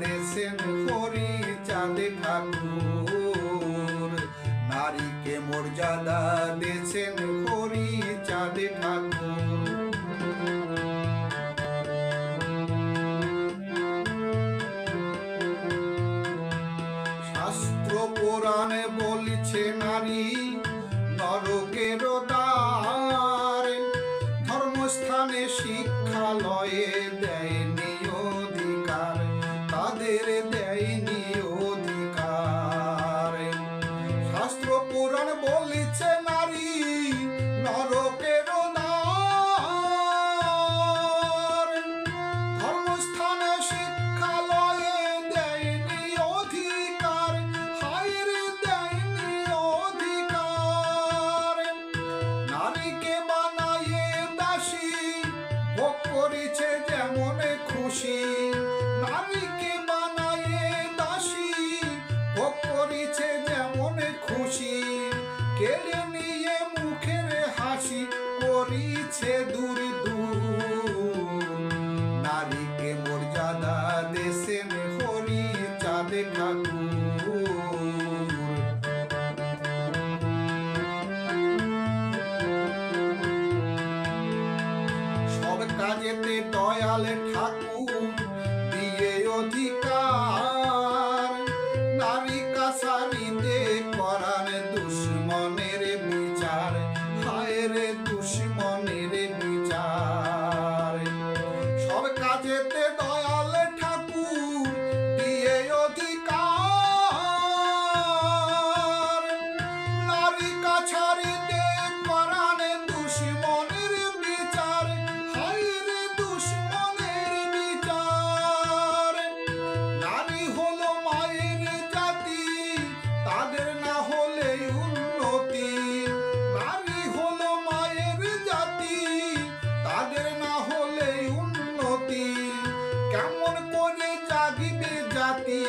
দেশেন হরিচাঁদ ঠাকুর। নারীকে মর্যাদা দেশেন হরিচাঁদ ঠাকুর। শাস্ত্র পুরাণে বলছে নারী নরকের দ্বার। ধর্মস্থানে শিক্ষালয়ে দেয়নি অধিকার, তাদের দেয়নি অধিকার। শাস্ত্র পুরাণ বলছে নারী নরকের দ্বার। ধর্মস্থানে শিক্ষালয়ে দেয়নি অধিকার, হায়রে দেয়নি অধিকার। নারীকে বানায়ে দাসী, ভোগ করেছে যেমন খুশি। নারীকে বানায়ে দাসী, ভোগ করেছে যেমন খুশি। কেড়ে নিয়ে মুখের হাসি করিছে দূর দূর। নারীকে মর্যাদা দেশেন হরিচাঁদ ঠাকুর। সব কাজেতে দয়াল ঠাকুর দিয়ে অধিকার। নারী কাছারিতে করান দুশ্মনের বিচার, হায়রে দুশ্মনের বিচার। সব কাজেতে দয়াল ঠাকুর দিয়ে অধিকার। নারী কাছারিতে করান দুশ্মনের বিচার, হায়রে দুশ্মনের বিচার। নারী হলো মায়ের জাতি, তাদের না হলে উন্নতি। নারী হলো মায়ের জাতি, তাদের না হলে উন্নতি। কেমন করে জাগিবে জাতি?